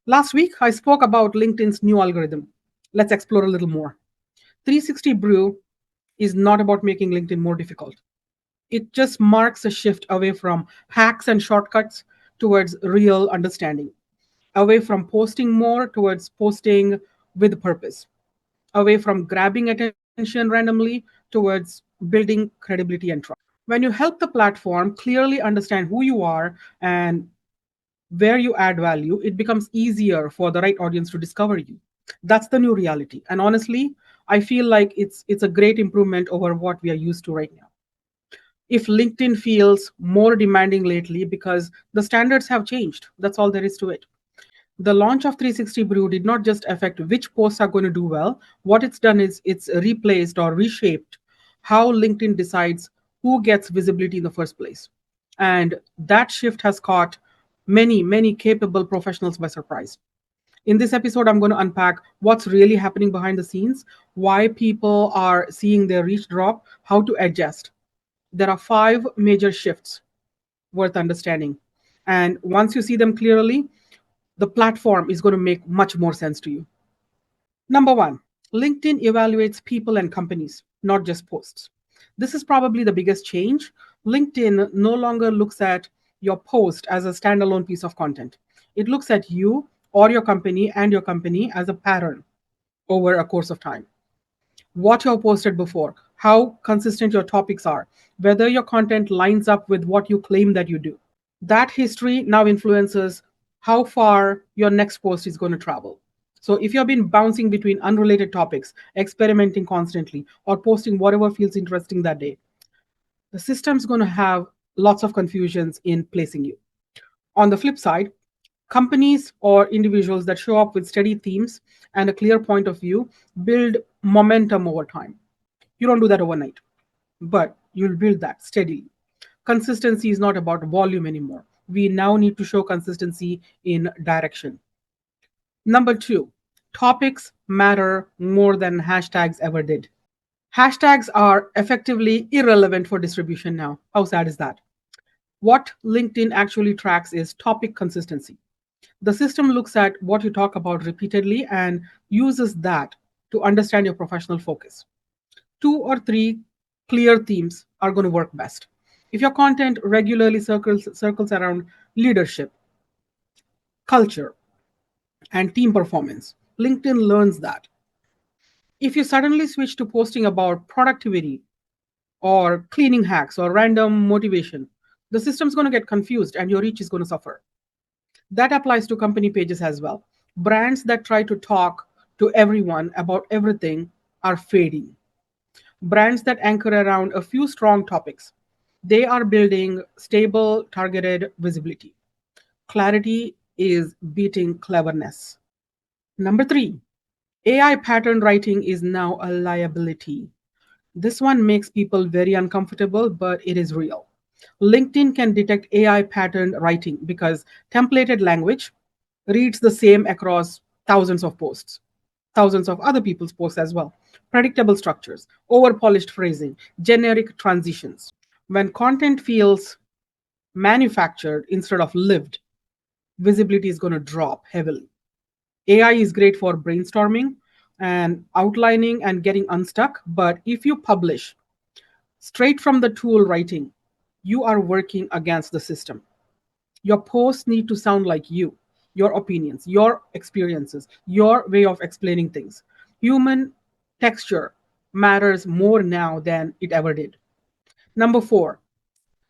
Last week, I spoke about LinkedIn's new algorithm. Let's explore a little more. 360 Brew is not about making LinkedIn more difficult. It just marks a shift away from hacks and shortcuts towards real understanding, away from posting more towards posting with purpose, away from grabbing attention randomly towards building credibility and trust. When you help the platform clearly understand who you are and where you add value, it becomes easier for the right audience to discover you. That's the new reality. And honestly, I feel like it's a great improvement over what we are used to right now. If LinkedIn feels more demanding lately because the standards have changed, that's all there is to it. The launch of 360 Brew did not just affect which posts are going to do well. What it's done is it's replaced or reshaped how LinkedIn decides who gets visibility in the first place. And that shift has caught many capable professionals by surprise. In this episode, I'm going to unpack what's really happening behind the scenes, why people are seeing their reach drop, how to adjust. There are five major shifts worth understanding. And once you see them clearly, the platform is going to make much more sense to you. Number one, LinkedIn evaluates people and companies, not just posts. This is probably the biggest change. LinkedIn no longer looks at your post as a standalone piece of content. It looks at you or your company as a pattern over a course of time. What you have posted before, how consistent your topics are, whether your content lines up with what you claim that you do. That history now influences how far your next post is going to travel. So if you've been bouncing between unrelated topics, experimenting constantly, or posting whatever feels interesting that day, the system's going to have lots of confusions in placing you. On the flip side, companies or individuals that show up with steady themes and a clear point of view build momentum over time. You don't do that overnight, but you'll build that steadily. Consistency is not about volume anymore. We now need to show consistency in direction. Number two, topics matter more than hashtags ever did. Hashtags are effectively irrelevant for distribution now. How sad is that? What LinkedIn actually tracks is topic consistency. The system looks at what you talk about repeatedly and uses that to understand your professional focus. Two or three clear themes are going to work best. If your content regularly circles around leadership, culture, and team performance, LinkedIn learns that. If you suddenly switch to posting about productivity or cleaning hacks or random motivation, the system's going to get confused and your reach is going to suffer. That applies to company pages as well. Brands that try to talk to everyone about everything are fading. Brands that anchor around a few strong topics, they are building stable, targeted visibility. Clarity is beating cleverness. Number three, AI pattern writing is now a liability. This one makes people very uncomfortable, but it is real. LinkedIn can detect AI pattern writing because templated language reads the same across thousands of posts, thousands of other people's posts as well. Predictable structures, over polished phrasing, generic transitions. When content feels manufactured instead of lived, visibility is going to drop heavily. AI is great for brainstorming and outlining and getting unstuck, but if you publish straight from the tool writing, you are working against the system. Your posts need to sound like you, your opinions, your experiences, your way of explaining things. Human texture matters more now than it ever did. Number four,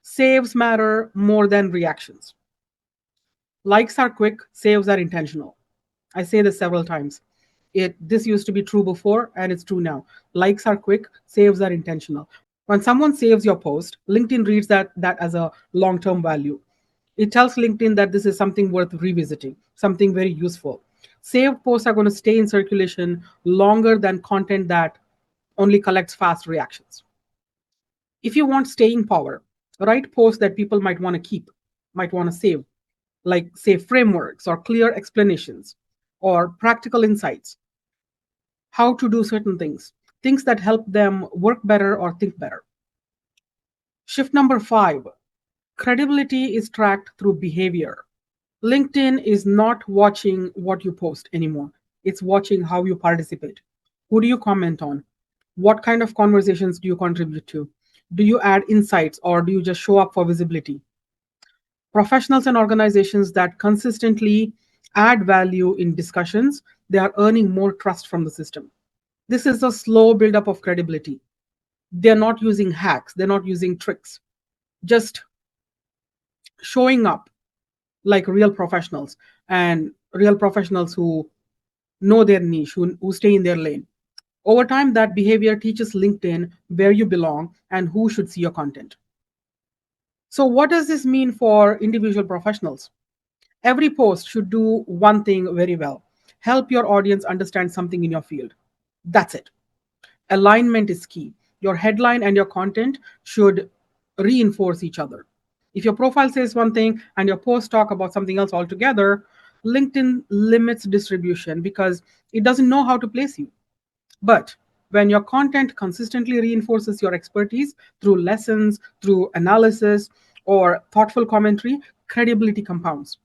saves matter more than reactions. Likes are quick, saves are intentional. I say this several times. This used to be true before and it's true now. Likes are quick, saves are intentional. When someone saves your post, LinkedIn reads that as a long-term value. It tells LinkedIn that this is something worth revisiting, something very useful. Saved posts are going to stay in circulation longer than content that only collects fast reactions. If you want staying power, write posts that people might want to keep, might want to save, like say frameworks or clear explanations or practical insights, how to do certain things, things that help them work better or think better. Shift number five, credibility is tracked through behavior. LinkedIn is not watching what you post anymore. It's watching how you participate. Who do you comment on? What kind of conversations do you contribute to? Do you add insights or do you just show up for visibility? Professionals and organizations that consistently add value in discussions, they are earning more trust from the system. This is a slow buildup of credibility. They're not using hacks, they're not using tricks, just showing up like real professionals, and real professionals who know their niche, who stay in their lane. Over time, that behavior teaches LinkedIn where you belong and who should see your content. So, what does this mean for individual professionals? Every post should do one thing very well: help your audience understand something in your field. That's it. Alignment is key. Your headline and your content should reinforce each other. If your profile says one thing and your posts talk about something else altogether, LinkedIn limits distribution because it doesn't know how to place you. But when your content consistently reinforces your expertise through lessons, through analysis, or thoughtful commentary, credibility compounds.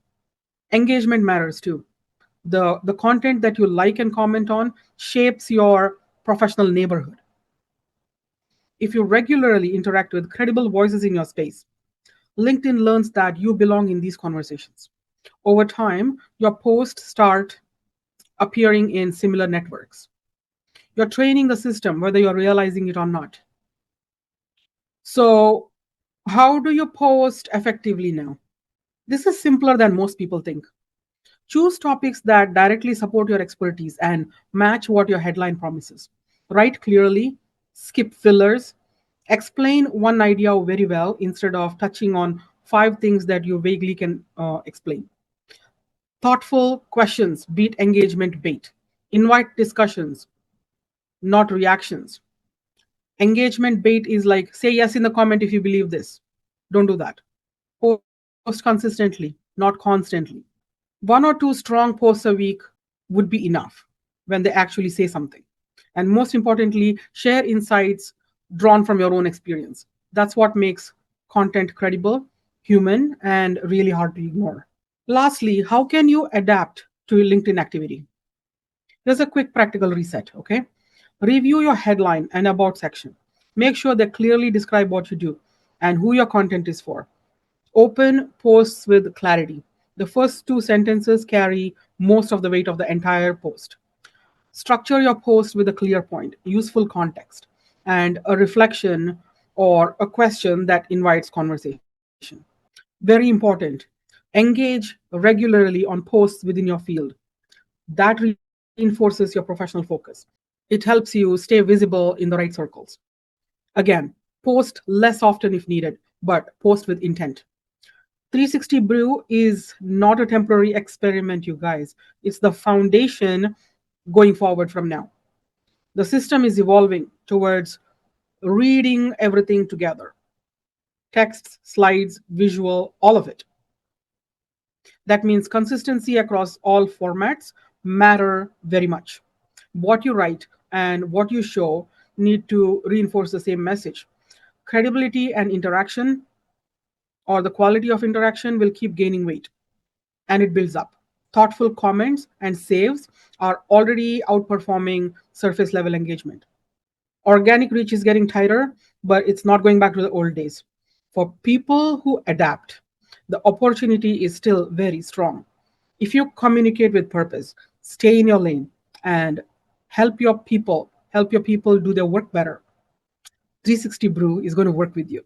Engagement matters too. The content that you like and comment on shapes your professional neighborhood. If you regularly interact with credible voices in your space, LinkedIn learns that you belong in these conversations. Over time, your posts start appearing in similar networks. You're training the system whether you're realizing it or not. So, how do you post effectively now? This is simpler than most people think. Choose topics that directly support your expertise and match what your headline promises. Write clearly, skip fillers, explain one idea very well instead of touching on five things that you vaguely can explain. Thoughtful questions beat engagement bait. Invite discussions, not reactions. Engagement bait is like, say yes in the comment if you believe this. Don't do that. Post consistently, not constantly. One or two strong posts a week would be enough when they actually say something. And most importantly, share insights drawn from your own experience. That's what makes content credible, human, and really hard to ignore. Lastly, how can you adapt to your LinkedIn activity? Here's a quick practical reset, okay? Review your headline and about section. Make sure they clearly describe what you do and who your content is for. Open posts with clarity. The first two sentences carry most of the weight of the entire post. Structure your post with a clear point, useful context, and a reflection or a question that invites conversation. Very important. Engage regularly on posts within your field. That reinforces your professional focus. It helps you stay visible in the right circles. Again, post less often if needed, but post with intent. 360 Brew is not a temporary experiment, you guys. It's the foundation going forward from now. The system is evolving towards reading everything together: texts, slides, visual, all of it. That means consistency across all formats matter very much. What you write and what you show need to reinforce the same message. Credibility and interaction, or the quality of interaction, will keep gaining weight and it builds up. Thoughtful comments and saves are already outperforming surface level engagement. Organic reach is getting tighter, but it's not going back to the old days. For people who adapt, the opportunity is still very strong. If you communicate with purpose, stay in your lane, and help your people do their work better, 360 Brew is going to work with you.